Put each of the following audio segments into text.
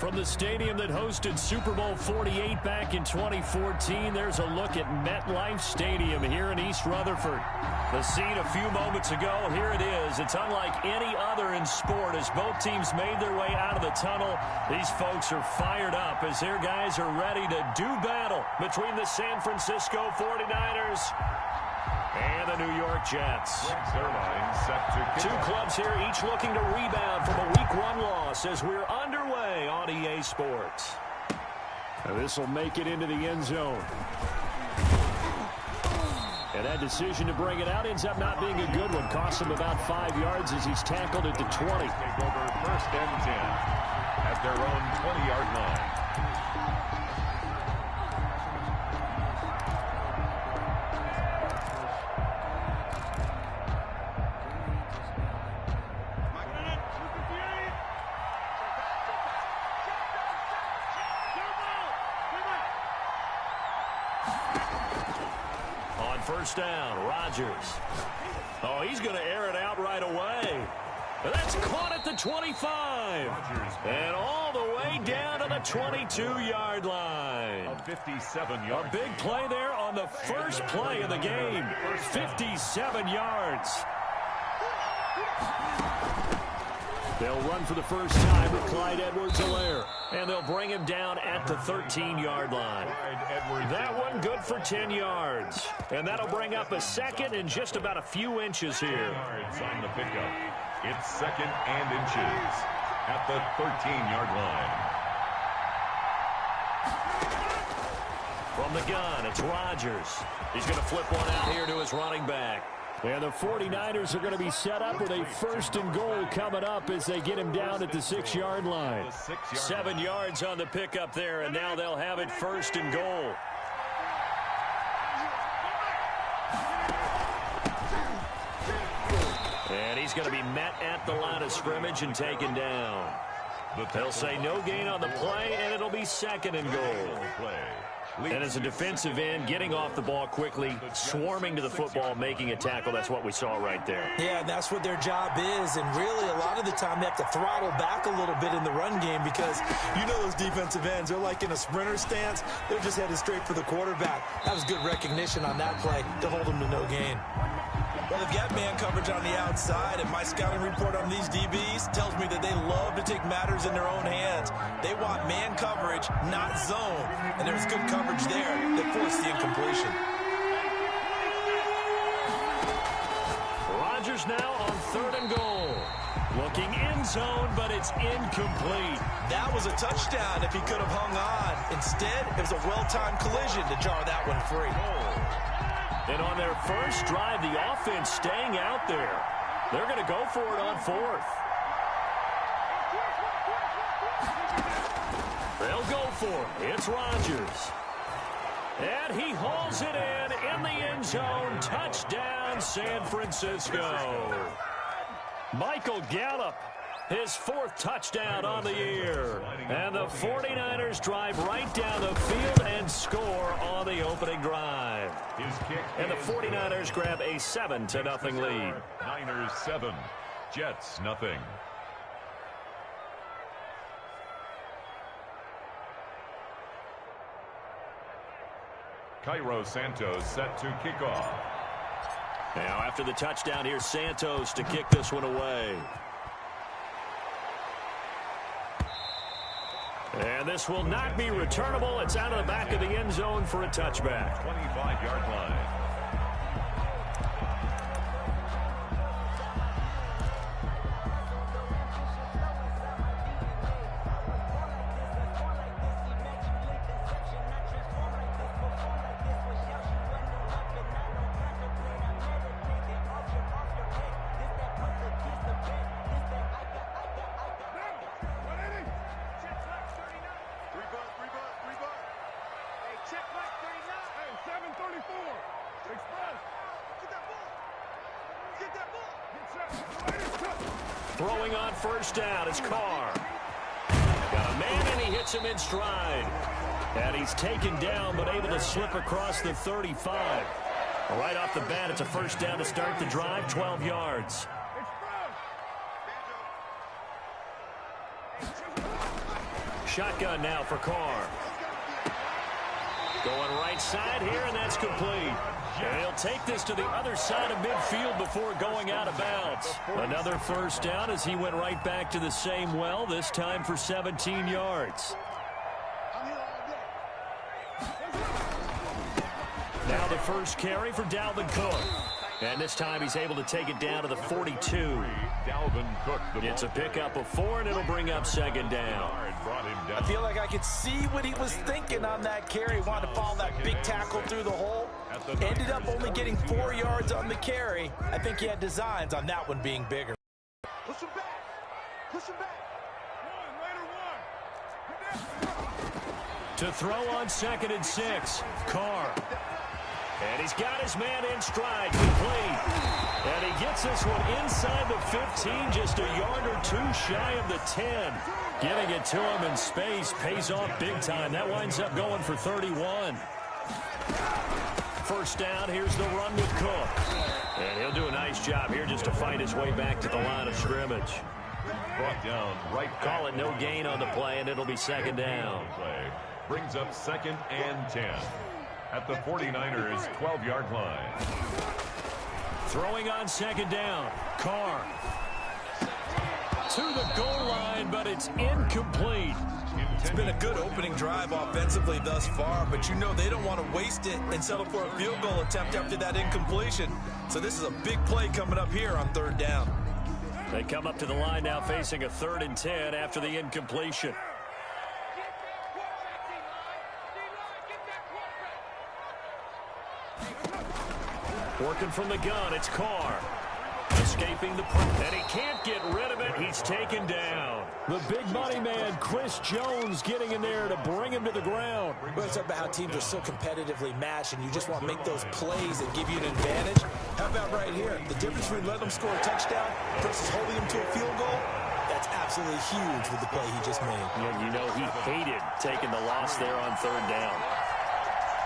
From the stadium that hosted Super Bowl 48 back in 2014, there's a look at MetLife Stadium here in East Rutherford. The scene a few moments ago, here it is. It's unlike any other in sport. As both teams made their way out of the tunnel, these folks are fired up as their guys are ready to do battle between the San Francisco 49ers and the New York Jets. Two clubs here, each looking to rebound from a Week 1 loss as we're underway on EA Sports. This will make it into the end zone. And that decision to bring it out ends up not being a good one. Costs him about 5 yards as he's tackled at the 20. Take over 1st and 10 at their own 20-yard line. First down, Rodgers. Oh, he's going to air it out right away. But that's caught at the 25. And all the way down to the 22-yard line. A 57-yard. A big play there on the first play of the game. 57 yards. They'll run for the first time with Clyde Edwards-Helaire. And they'll bring him down at the 13-yard line. That one good for 10 yards. And that'll bring up a second and just about a few inches here. Yards on the pickup. It's 2nd and inches at the 13-yard line. From the gun, it's Rodgers. He's going to flip one out here to his running back. And the 49ers are going to be set up with a 1st and goal coming up as they get him down at the 6-yard line. 7 yards on the pickup there, and now they'll have it 1st and goal. And he's going to be met at the line of scrimmage and taken down. They'll say no gain on the play, and it'll be 2nd and goal. And as a defensive end, getting off the ball quickly, swarming to the football, making a tackle, that's what we saw right there. Yeah, that's what their job is, and really a lot of the time they have to throttle back a little bit in the run game because you know those defensive ends, they're like in a sprinter stance. They're just headed straight for the quarterback. That was good recognition on that play to hold them to no gain. Well, they've got man coverage on the outside, and my scouting report on these DBs tells me that they love to take matters in their own hands. They want man coverage, not zone, and there's good coverage there that forced the incompletion. Rodgers now on 3rd and goal. Looking end zone, but it's incomplete. That was a touchdown if he could have hung on. Instead, it was a well-timed collision to jar that one free. And on their first drive, the offense staying out there. They're going to go for it on 4th. They'll go for it. It's Rodgers. And he hauls it in the end zone. Touchdown, San Francisco. Michael Gallup, his 4th touchdown on the year. And the 49ers drive right down the field and score on the opening drive. And the 49ers grab a 7-0 lead. Niners 7, Jets nothing. Cairo Santos set to kick off. Now after the touchdown, here's Santos to kick this one away. And this will not be returnable. It's out of the back of the end zone for a touchback. 25-yard line. Throwing on first down is Carr. Got a man, and he hits him in stride. And he's taken down, but able to slip across the 35. Right off the bat, it's a first down to start the drive, 12 yards. Shotgun now for Carr. Going right side here, and that's complete. And he'll take this to the other side of midfield before going out of bounds. Another first down as he went right back to the same well, this time for 17 yards. Now the first carry for Dalvin Cook. And this time he's able to take it down to the 42. Dalvin Cook. It's a pickup of 4, and it'll bring up second down. I feel like I could see what he was thinking on that carry. He wanted to follow that big tackle through the hole. Ended up only getting 4 yards on the carry. I think he had designs on that one being bigger. Push him back. Push him back. To throw on 2nd and 6. Carr. And he's got his man in stride, complete. And he gets this one inside the 15, just a yard or 2 shy of the 10. Getting it to him in space pays off big time. That winds up going for 31. First down, here's the run with Cook. And he'll do a nice job here just to fight his way back to the line of scrimmage. Brought down right. Call it no gain on the play, and it'll be second down. Play brings up 2nd and 10. At the 49ers' 12-yard line. Throwing on 2nd down. Carr. To the goal line, but it's incomplete. It's been a good opening drive offensively thus far, but you know they don't want to waste it and settle for a field goal attempt after that incompletion. So this is a big play coming up here on 3rd down. They come up to the line now facing a 3rd and 10 after the incompletion. Working from the gun, it's Carr. Escaping the press, and he can't get rid of it. He's taken down. The big money man, Chris Jones, getting in there to bring him to the ground. We're talking about how teams are so competitively matched, and you just want to make those plays that give you an advantage. How about right here? The difference between letting them score a touchdown versus holding them to a field goal, that's absolutely huge with the play he just made. Yeah, you know he hated taking the loss there on 3rd down.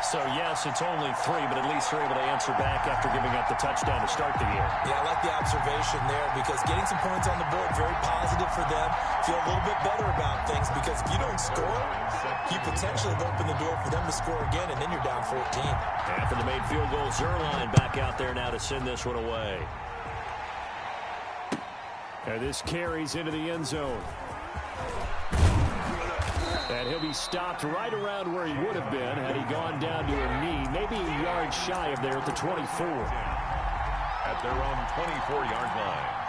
So, yes, it's only 3, but at least they're able to answer back after giving up the touchdown to start the year. Yeah, I like the observation there because getting some points on the board, very positive for them. Feel a little bit better about things because if you don't score, you potentially have opened the door for them to score again, and then you're down 14. After the made field goal, Zerline back out there now to send this one away. And this carries into the end zone. And he'll be stopped right around where he would have been had he gone down to a knee, maybe a yard shy of there at the 24. At their own 24-yard line.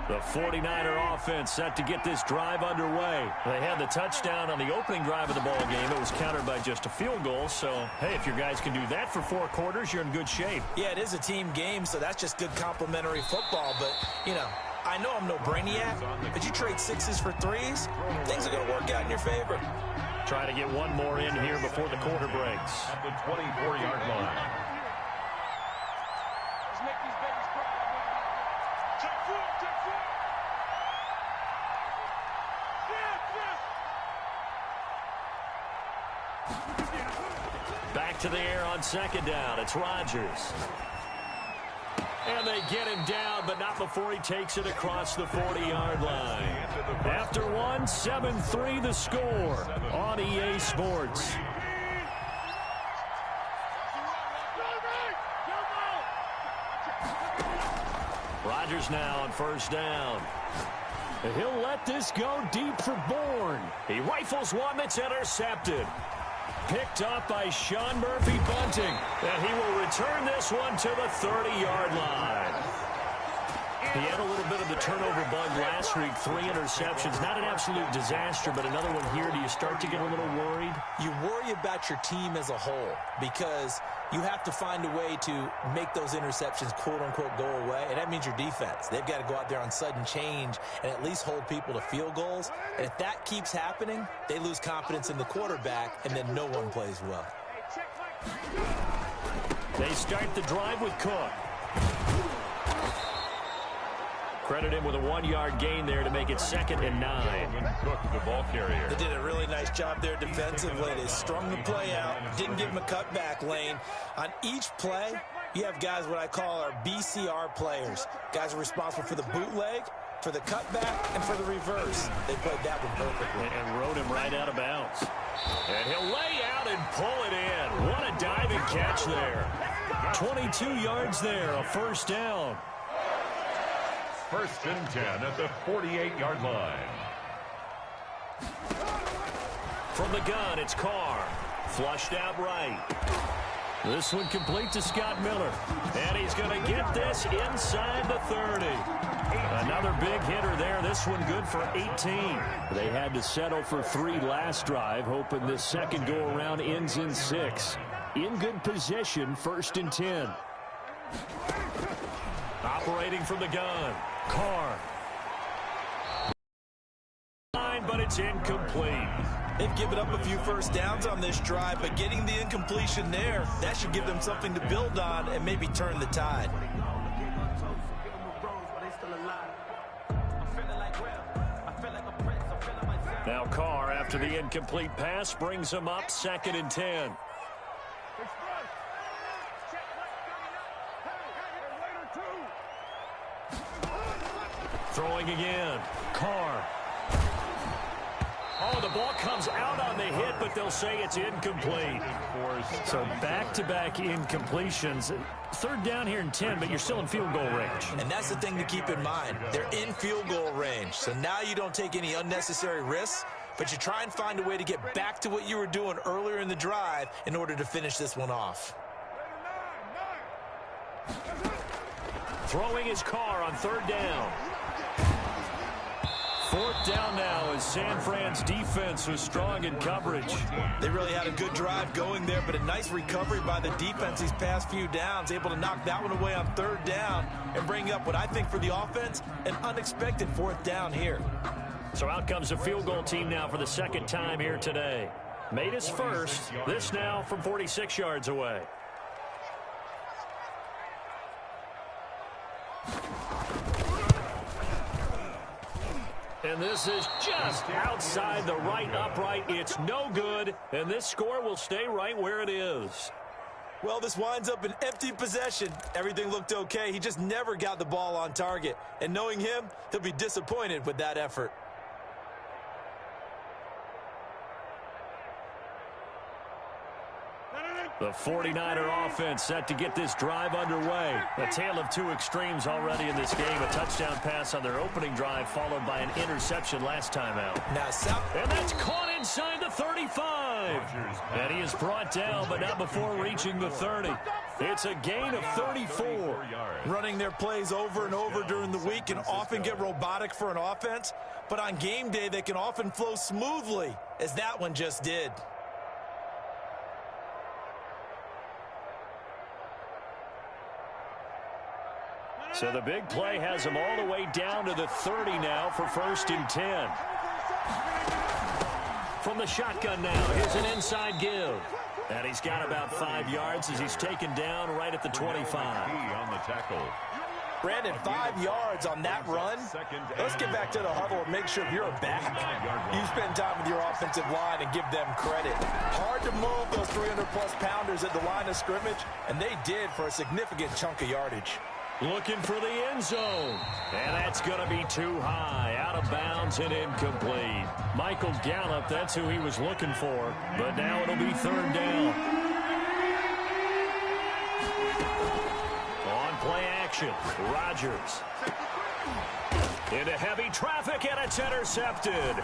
The 49er offense set to get this drive underway. They had the touchdown on the opening drive of the ball game. It was countered by just a field goal. So, hey, if your guys can do that for 4 quarters, you're in good shape. Yeah, it is a team game, so that's just good complimentary football. But, you know, I know I'm no brainiac, but you trade 6s for 3s, things are going to work out in your favor. Try to get one more in here before the quarter breaks. At the 24-yard line. Back to the air on 2nd down. It's Rodgers. And they get him down, but not before he takes it across the 40-yard line. After one, 7-3 the score on EA Sports. Rodgers now on 1st down. He'll let this go deep for Bourne. He rifles one that's intercepted. Picked up by Sean Murphy-Bunting. And he will return this one to the 30-yard line. He had a little bit of the turnover bug last week, 3 interceptions. Not an absolute disaster, but another one here. Do you start to get a little worried? You worry about your team as a whole because you have to find a way to make those interceptions, quote-unquote, go away, and that means your defense. They've got to go out there on sudden change and at least hold people to field goals. And if that keeps happening, they lose confidence in the quarterback, and then no one plays well. They start the drive with Cook. Credit him with a 1-yard gain there to make it 2nd and 9. Cook, the ball carrier. They did a really nice job there defensively. They strung the play out, didn't give him a cutback lane. On each play, You have guys what I call our BCR players. Guys are responsible for the bootleg, for the cutback, and for the reverse. They played that one perfectly. And rode him right out of bounds. And he'll lay out and pull it in. What a diving catch there. 22 yards there, a first down. First and 10 at the 48-yard line. From the gun, it's Carr. Flushed out right. This one complete to Scott Miller. And he's going to get this inside the 30. Another big hitter there. This one good for 18. They had to settle for 3 last drive, hoping this second go-around ends in 6. In good position, first and 10. Operating from the gun, Carr. But it's incomplete. They've given up a few first downs on this drive, but getting the incompletion there, that should give them something to build on and maybe turn the tide. Now Carr, after the incomplete pass, brings him up second and 10. Throwing again, Carr. Oh, the ball comes out on the hit, but they'll say it's incomplete. So back-to-back incompletions. Third down here in 10, but you're still in field goal range. And that's the thing to keep in mind. They're in field goal range. So now you don't take any unnecessary risks, but you try and find a way to get back to what you were doing earlier in the drive in order to finish this one off. Throwing his Carr on third down. Fourth down now as San Fran's defense was strong in coverage. They really had a good drive going there, but a nice recovery by the defense these past few downs, able to knock that one away on third down and bring up what I think for the offense, an unexpected fourth down here. So out comes the field goal team now for the second time here today. Made his first, this now from 46 yards away. And this is just outside the right upright. It's no good, and this score will stay right where it is. Well, this winds up an empty possession. Everything looked okay. He just never got the ball on target. And knowing him, he'll be disappointed with that effort. The 49er offense set to get this drive underway. A tale of two extremes already in this game. A touchdown pass on their opening drive followed by an interception last time out. And that's caught inside the 35. And he is brought down, but not before reaching the 30. It's a gain of 34. Running their plays over and over during the week can often get robotic for an offense, but on game day they can often flow smoothly, as that one just did. So the big play has him all the way down to the 30 now for first and 10. From the shotgun now, here's an inside give. And he's got about 5 yards as he's taken down right at the 25. On the tackle. Brandon, 5 yards on that run. Let's get back to the huddle and make sure you're back. You spend time with your offensive line and give them credit. Hard to move those 300-plus pounders at the line of scrimmage, and they did for a significant chunk of yardage. Looking for the end zone. And that's going to be too high. Out of bounds and incomplete. Michael Gallup, that's who he was looking for. But now it'll be third down. On play action, Rodgers. Into heavy traffic, and it's intercepted.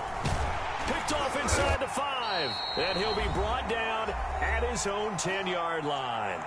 Picked off inside the 5. And he'll be brought down at his own 10-yard line.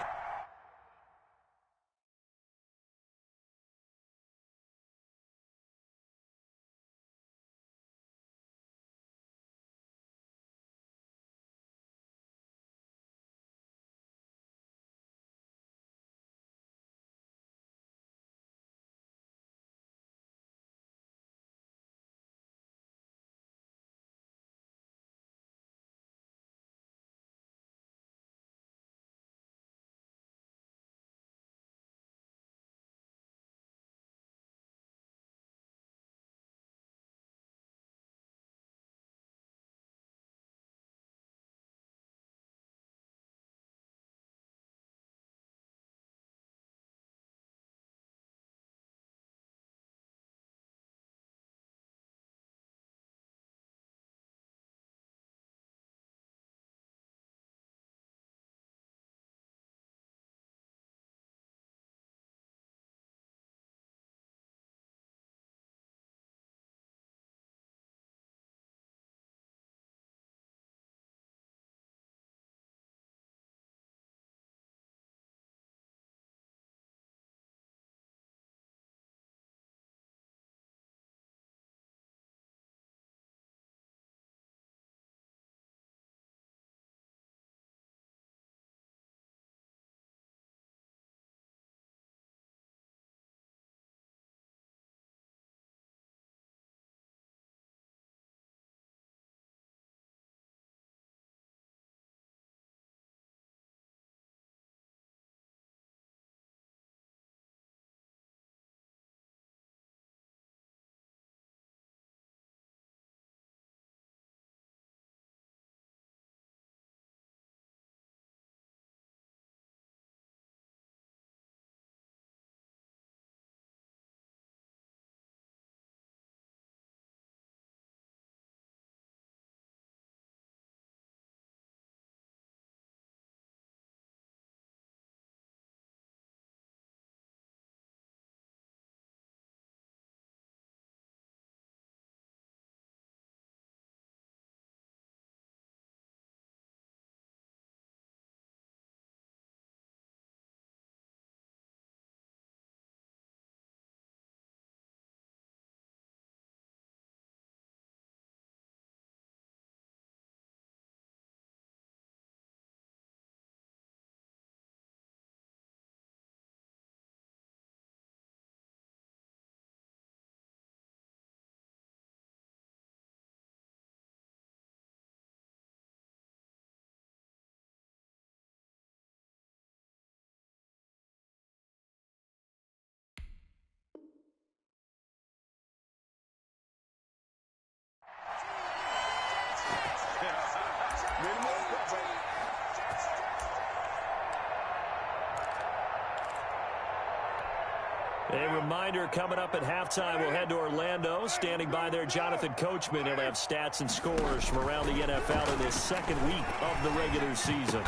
A reminder, coming up at halftime, we'll head to Orlando. Standing by there, Jonathan Coachman. He'll have stats and scores from around the NFL in this second week of the regular season.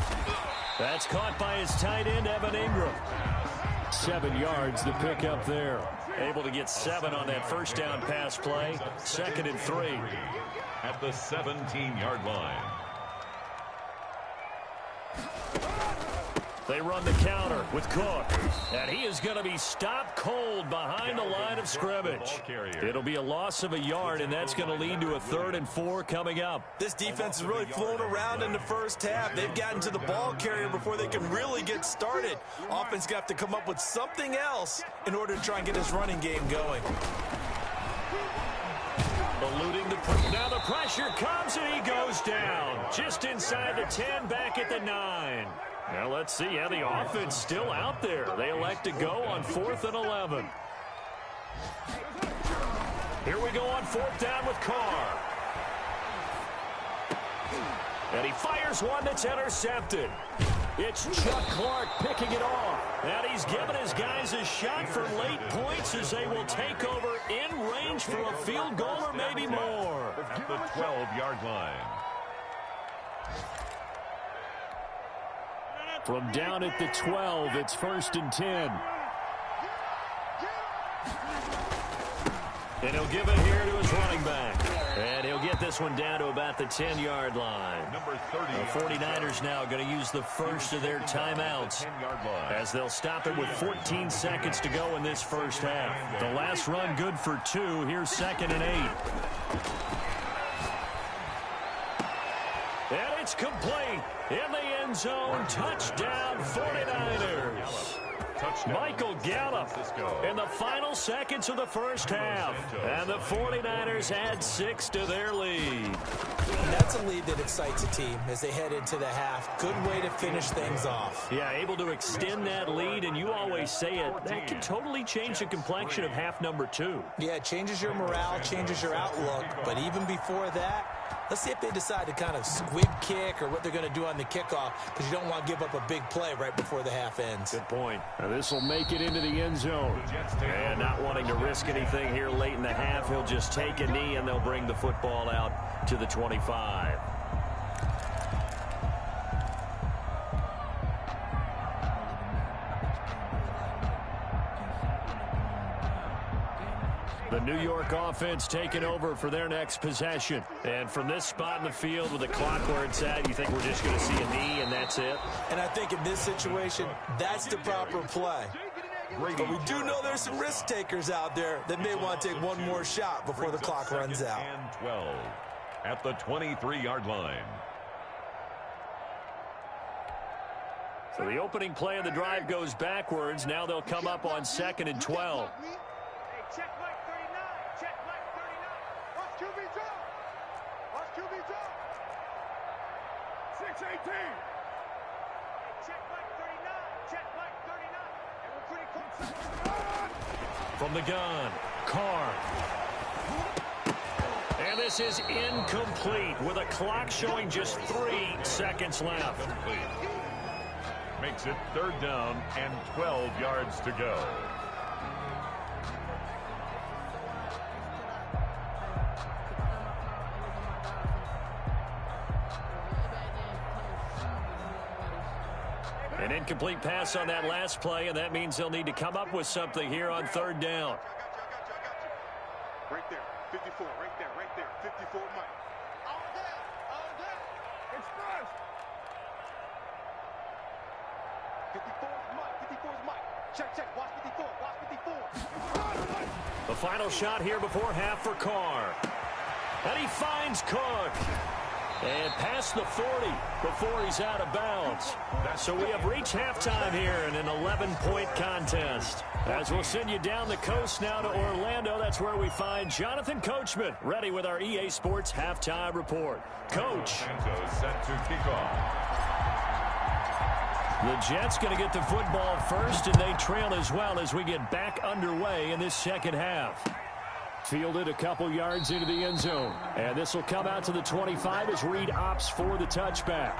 That's caught by his tight end, Evan Ingram. 7 yards, the pickup there. Able to get 7 on that first down pass play. 2nd and 3. At the 17-yard line. They run the counter with Cook. And he is going to be stopped cold behind the line of scrimmage. It'll be a loss of a yard, and that's going to lead to a 3rd and 4 coming up. This defense has really flown around in the first half. They've gotten to the ball carrier before they can really get started. Offense got to come up with something else in order to try and get this running game going. Eluding the now the pressure comes, and he goes down. Just inside the 10, back at the 9. Now let's see how the offense still out there. They elect to go on 4th and 11. Here we go on 4th down with Carr. And he fires one that's intercepted. It's Chuck Clark picking it off. And he's given his guys a shot for late points as they will take over in range for a field goal or maybe more. At the 12-yard line. From down at the 12, it's 1st and 10. And he'll give it here to his running back. And he'll get this one down to about the 10-yard line. Number 30. The 49ers now going to use the first of their timeouts as they'll stop it with 14 seconds to go in this first half. The last run good for 2. Here's 2nd and 8. And it's complete in the end zone. Touchdown 49ers. Michael Gallup in the final seconds of the first half. And the 49ers add 6 to their lead. That's a lead that excites a team as they head into the half. Good way to finish things off. Yeah, able to extend that lead, and you always say it, that can totally change the complexion of half number 2. Yeah, it changes your morale, changes your outlook. But even before that, let's see if they decide to kind of squib kick or what they're going to do on the kickoff, because you don't want to give up a big play right before the half ends. Good point. Now this will make it into the end zone. And not wanting to risk anything here late in the half, he'll just take a knee, and they'll bring the football out to the 25. The New York offense taking over for their next possession. And from this spot in the field with the clock where it's at, you think we're just going to see a knee and that's it? And I think in this situation, that's the proper play. But we do know there's some risk takers out there that may want to take one more shot before the clock runs out. And 12 at the 23-yard line. So the opening play of the drive goes backwards. Now they'll come up on 2nd and 12. Check like 39. Check like 39. Watch QB drop. Watch QB drop. 618. Check like 39. Check like 39. And we're pretty close. From the gun, Carr. And this is incomplete with a clock showing just 3 seconds left. Makes it 3rd down and 12 yards to go. An incomplete pass on that last play, and that means they'll need to come up with something here on 3rd down. Right there, 54, right there, 54 Mike. All day, it's first. 54 is Mike, 54 is Mike. Check, watch 54, watch 54. The final shot here before half for Carr. And he finds Cook. And past the 40 before he's out of bounds. So we have reached halftime here in an 11-point contest. As we'll send you down the coast now to Orlando, that's where we find Jonathan Coachman ready with our EA Sports Halftime Report. Coach. Set to kick off. The Jets going to get the football first, and they trail as well as we get back underway in this second half. Fielded a couple yards into the end zone. And this will come out to the 25 as Reed opts for the touchback.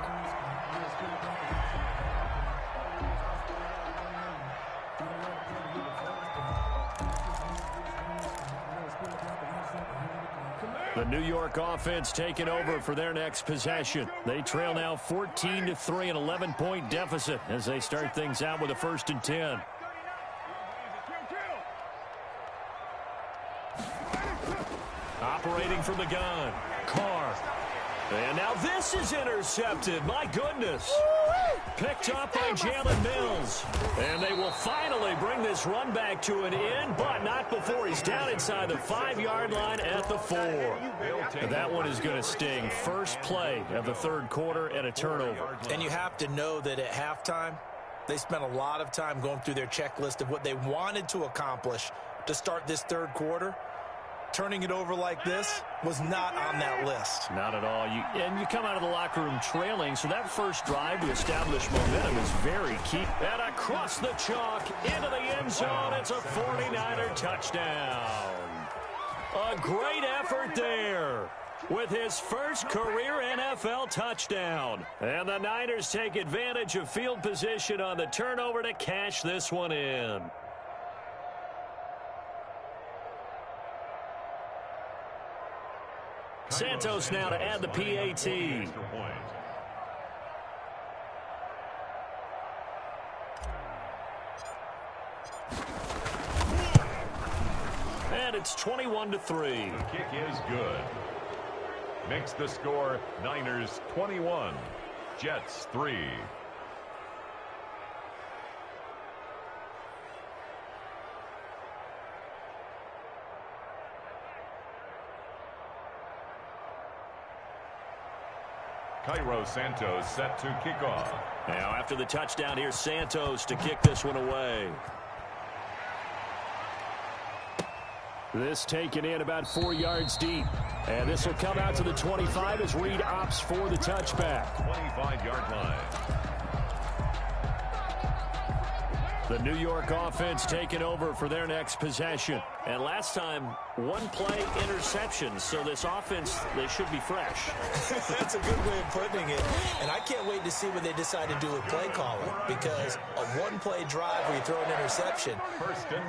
The New York offense taking over for their next possession. They trail now 14-3, an 11-point deficit as they start things out with a 1st and 10. Operating from the gun, Carr. And now this is intercepted. My goodness. Picked up by Jalen Mills. And they will finally bring this run back to an end, but not before he's down inside the 5-yard line at the 4. And that one is going to sting. First play of the 3rd quarter and a turnover. And you have to know that at halftime, they spent a lot of time going through their checklist of what they wanted to accomplish to start this 3rd quarter. Turning it over like this was not on that list. Not at all. You come out of the locker room trailing, so that first drive to establish momentum is very key. And across the chalk, into the end zone, it's a 49er touchdown. A great effort there with his first career NFL touchdown. And the Niners take advantage of field position on the turnover to cash this one in. Santos now to add the PAT. And it's 21-3. The kick is good. Makes the score Niners 21, Jets 3. Cairo Santos set to kick off. Now after the touchdown, here's Santos to kick this one away. This taken in about 4 yards deep. And this will come out to the 25 as Reed opts for the touchback. 25-yard line. The New York offense taking over for their next possession. And last time, 1-play interception. So this offense, they should be fresh. That's a good way of putting it. And I can't wait to see what they decide to do with play calling. Because a 1-play drive where you throw an interception,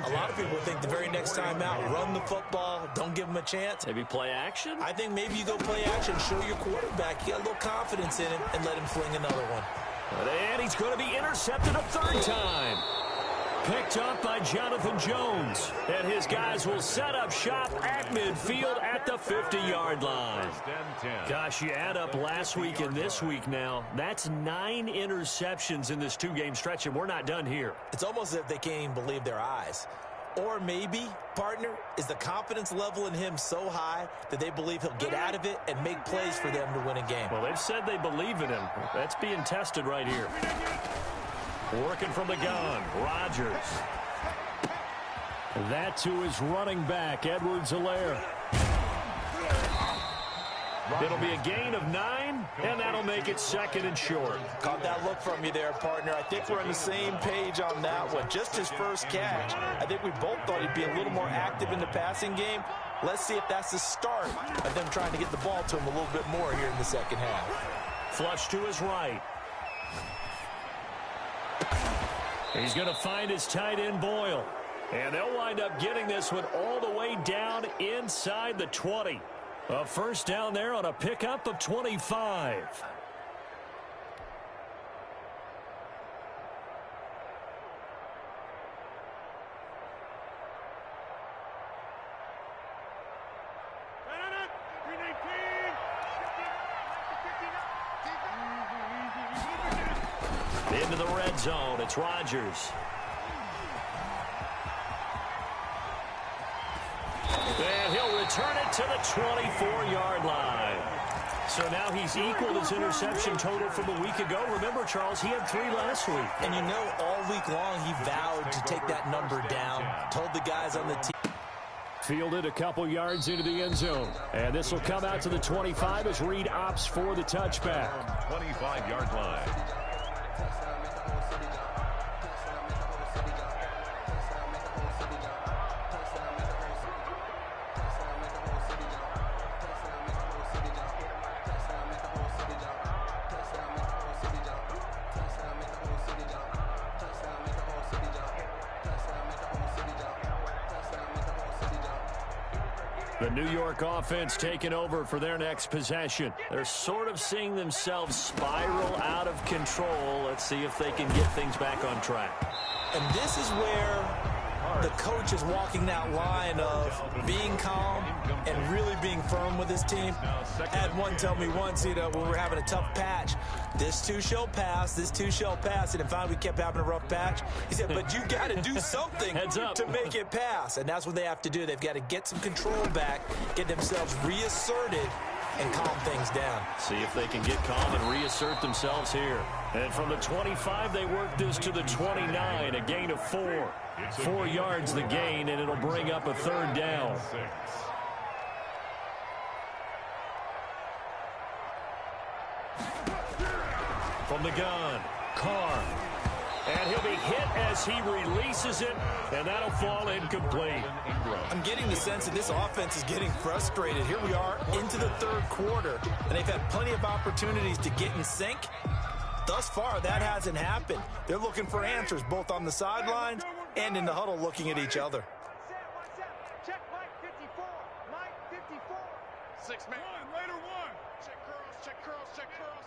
a lot of people think the very next time out, run the football, don't give them a chance. Maybe play action? I think maybe you go play action, show your quarterback, you got a little confidence in him, and let him fling another one. And he's going to be intercepted a 3rd time. Picked up by Jonathan Jones. And his guys will set up shop at midfield at the 50-yard line. Gosh, you add up last week and this week now, that's 9 interceptions in this 2-game stretch, and we're not done here. It's almost as if they can't even believe their eyes. Or maybe, partner, is the confidence level in him so high that they believe he'll get out of it and make plays for them to win a game. Well, they've said they believe in him. That's being tested right here. Working from the gun, Rodgers. That to his running back, Edwards-Helaire. It'll be a gain of 9, and that'll make it 2nd and short. Caught that look from you there, partner. I think we're on the same page on that one. Just his first catch. I think we both thought he'd be a little more active in the passing game. Let's see if that's the start of them trying to get the ball to him a little bit more here in the second half. Flush to his right. He's going to find his tight end, Boyle. And they'll wind up getting this one all the way down inside the 20. A first down there on a pickup of 25. Into the red zone, it's Rodgers. And he'll return it to the 24-yard line. So now he's equaled his interception total from a week ago. Remember, Charles, he had 3 last week. And you know, all week long he vowed to take that number down. Told the guys on the team. Fielded a couple yards into the end zone. And this will come out to the 25 as Reed opts for the touchback. 25-yard line. The New York offense taking over for their next possession. They're sort of seeing themselves spiral out of control. Let's see if they can get things back on track. And this is where the coach is walking that line of being calm and really being firm with his team. I had one tell me once, when we were having a tough patch, this too shall pass, this too shall pass. And finally we kept having a rough patch. He said, but you got to do something to make it pass. And that's what they have to do. They've got to get some control back, get themselves reasserted, and calm things down. See if they can get calm and reassert themselves here. And from the 25, they work this to the 29, a gain of 4. 4 yards the gain, and it'll bring up a third down. From the gun, Carr. And he'll be hit as he releases it, and that'll fall incomplete. I'm getting the sense that this offense is getting frustrated. Here we are into the third quarter, and they've had plenty of opportunities to get in sync. Thus far, that hasn't happened. They're looking for answers both on the sidelines and in the huddle looking at each other. Check Mike 54. Mike 54. 6-man. Raider 1. Check curls, check curls, check curls.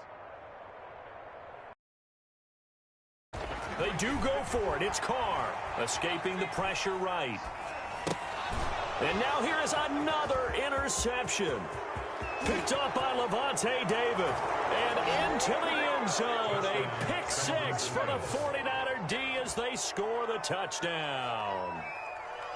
They do go for it. It's Carr escaping the pressure right. And now here is another interception. Picked up by Levante David. And into the end zone. A pick 6 for the 49er D as they score the touchdown.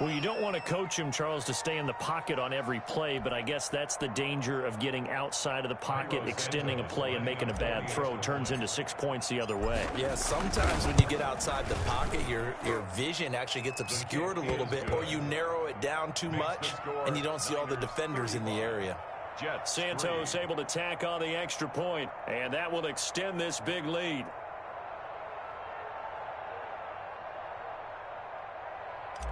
Well, you don't want to coach him, Charles, to stay in the pocket on every play, but I guess that's the danger of getting outside of the pocket, extending a play, and making a bad throw. Turns into 6 points the other way. Yeah, sometimes when you get outside the pocket, your vision actually gets obscured a little bit, or you narrow it down too much, and you don't see all the defenders in the area. Santos able to tack on the extra point, and that will extend this big lead.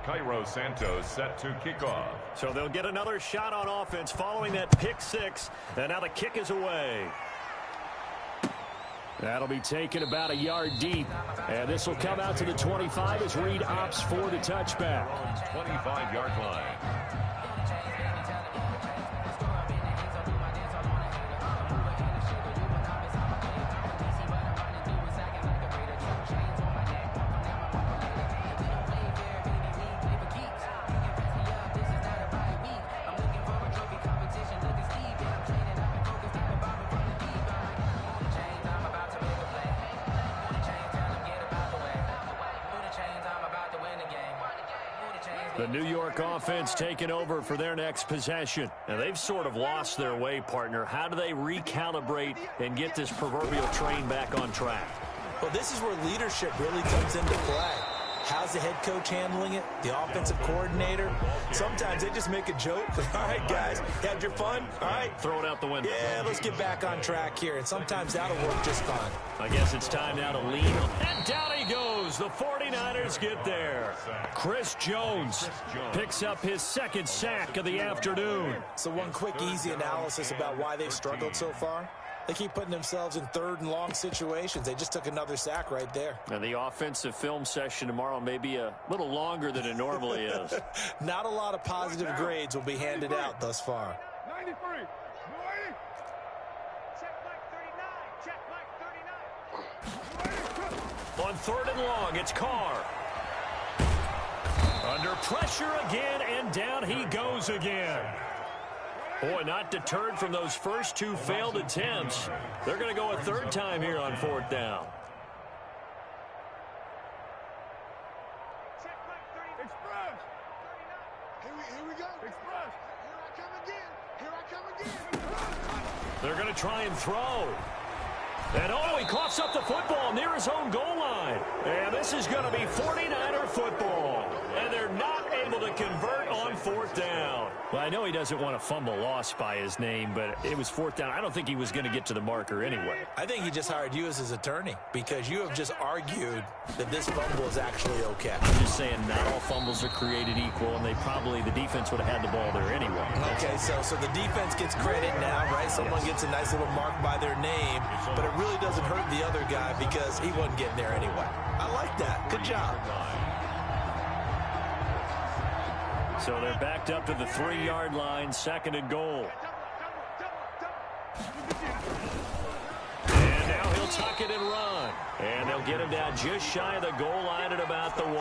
Cairo Santos set to kick off. So they'll get another shot on offense following that pick 6, and now the kick is away. That'll be taken about a yard deep, and this will come out to the 25 as Reed opts for the touchback. 25-yard line. The New York offense taking over for their next possession. And they've sort of lost their way, partner. How do they recalibrate and get this proverbial train back on track? Well, this is where leadership really comes into play. How's the head coach handling it? The offensive coordinator? Sometimes they just make a joke. All right, guys, had your fun? All right. Throw it out the window. Yeah, let's get back on track here. And sometimes that'll work just fine. I guess it's time now to lean. And down he goes. The 49ers get there. Chris Jones picks up his second sack of the afternoon. So one quick, easy analysis about why they've struggled so far. They keep putting themselves in third and long situations. They just took another sack right there. And the offensive film session tomorrow may be a little longer than it normally is. Not a lot of positive grades will be handed out thus far. 93. Check Mike 39. Check Mike 39. On third and long, it's Carr. Under pressure again, and down he goes again. Boy, not deterred from those first 2 failed attempts. They're going to go a third time here on 4th down. Check Mike 30. Express. 39. Here we go. Express. Here I come again. Here I come again. They're going to try and throw. And oh, he coughs up the football near his own goal line. And this is going to be 49er football. And they're not able to convert on 4th down. Well, I know he doesn't want a fumble lost by his name, but it was 4th down. I don't think he was going to get to the marker anyway. I think he just hired you as his attorney because you have just argued that this fumble is actually okay. I'm just saying not all fumbles are created equal, and the defense would have had the ball there anyway. Okay, so the defense gets credit now, right? Someone gets a nice little mark by their name, but it really doesn't hurt the other guy because he wasn't getting there anyway. I like that. Good job. So they're backed up to the 3-yard line, second and goal. And now he'll tuck it and run. And they'll get him down just shy of the goal line at about the 1.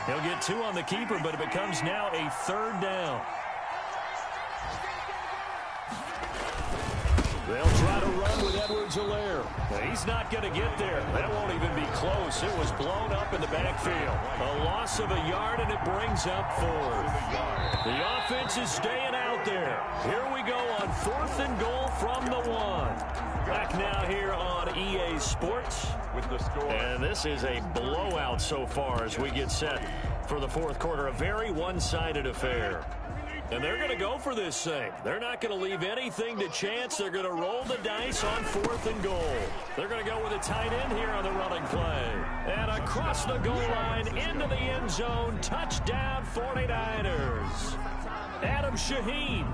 He'll get 2 on the keeper, but it becomes now a 3rd down. They'll try to run with Edwards-Helaire. He's not going to get there. That won't even be close. It was blown up in the backfield. A loss of a yard, and it brings up 4th. The offense is staying out there. Here we go on 4th and goal from the 1. Back now here on EA Sports. With the score. And this is a blowout so far as we get set for the 4th quarter. A very one-sided affair. And they're going to go for this thing. They're not going to leave anything to chance. They're going to roll the dice on 4th and goal. They're going to go with a tight end here on the running play. And across the goal line into the end zone. Touchdown 49ers. Adam Shaheen,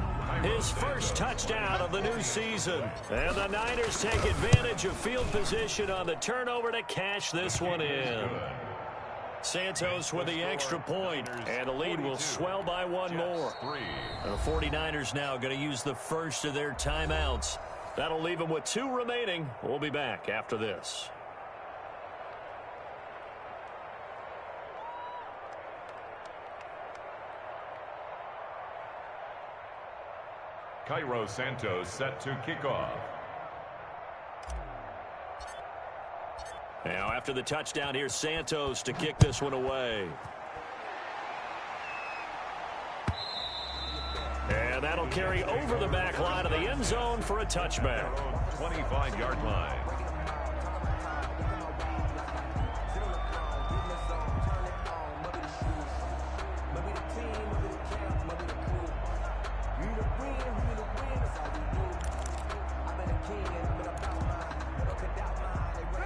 his first touchdown of the new season. And the Niners take advantage of field position on the turnover to cash this one in. Santos with the extra point, and the lead will swell by 1 more. And the 49ers now going to use the first of their timeouts. That'll leave them with 2 remaining. We'll be back after this. Cairo Santos set to kick off. Now after the touchdown, here's Santos to kick this one away. And that'll carry over the back line of the end zone for a touchback. 25-yard line.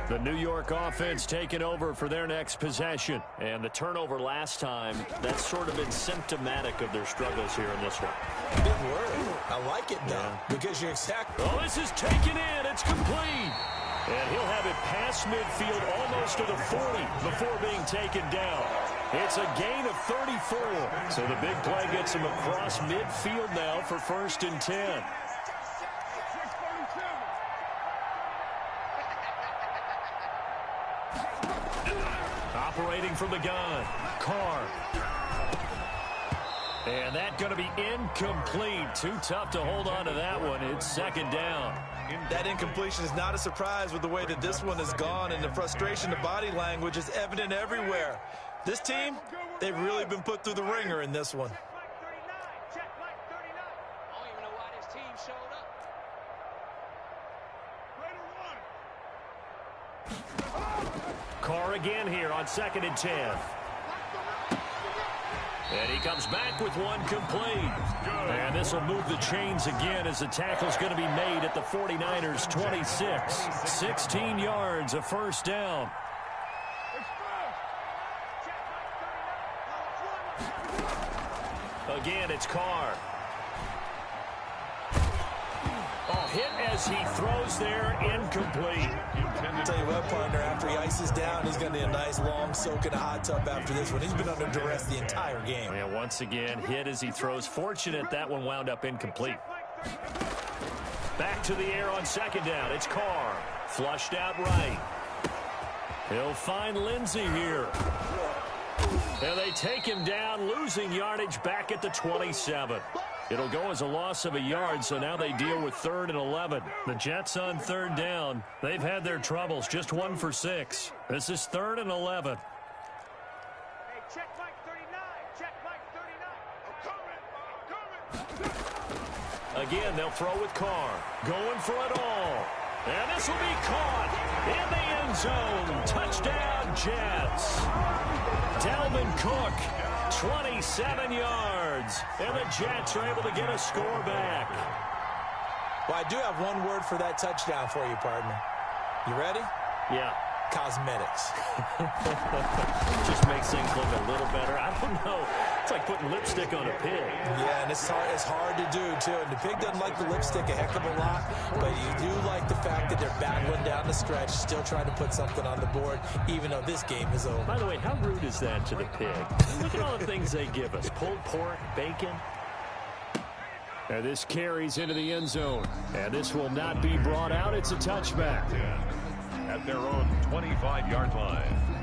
The New York offense taking over for their next possession. And the turnover last time, that's sort of been symptomatic of their struggles here in this one. Big word. I like it now because you're exactly. Oh, this is taken in. It's complete. And he'll have it past midfield almost to the 40 before being taken down. It's a gain of 34. So the big play gets him across midfield now for 1st and 10. Operating from the gun, Carr. And that going to be incomplete. Too tough to hold on to that one. It's 2nd down. That incompletion is not a surprise with the way that this one has gone, and the frustration, the body language is evident everywhere. This team, they've really been put through the ringer in this one. Carr again here on 2nd and 10. And he comes back with one complete. And this will move the chains again as the tackle's going to be made at the 49ers 26. 16 yards, a 1st down. Again, it's Carr. Oh, hit as he throws there, incomplete. I'll tell you what, partner, after he ices down, he's going to need a nice long soak in a hot tub after this one. He's been under duress the entire game. And once again, hit as he throws. Fortunate that one wound up incomplete. Back to the air on 2nd down. It's Carr. Flushed out right. He'll find Lindsey here. And they take him down, losing yardage back at the 27. It'll go as a loss of a yard, so now they deal with 3rd and 11. The Jets on 3rd down. They've had their troubles, just 1 for 6. This is 3rd and 11. Hey, check Mike 39. Check Mike 39. I'm coming. Again, they'll throw with Carr. Going for it all. And this will be caught in the end zone. Touchdown, Jets. Dalvin Cook, 27 yards. And the Jets are able to get a score back. Well, I do have one word for that touchdown for you, partner. You ready? Yeah. Cosmetics. Just makes things look a little better. I don't know It's like putting lipstick on a pig. Yeah, and it's hard to do, too. And the pig doesn't like the lipstick a heck of a lot, but you do like the fact that they're battling down the stretch, still trying to put something on the board, even though this game is over. By the way, how rude is that to the pig? Look at all the things they give us. Pulled pork, bacon. And this carries into the end zone. And this will not be brought out. It's a touchback. At their own 25-yard line.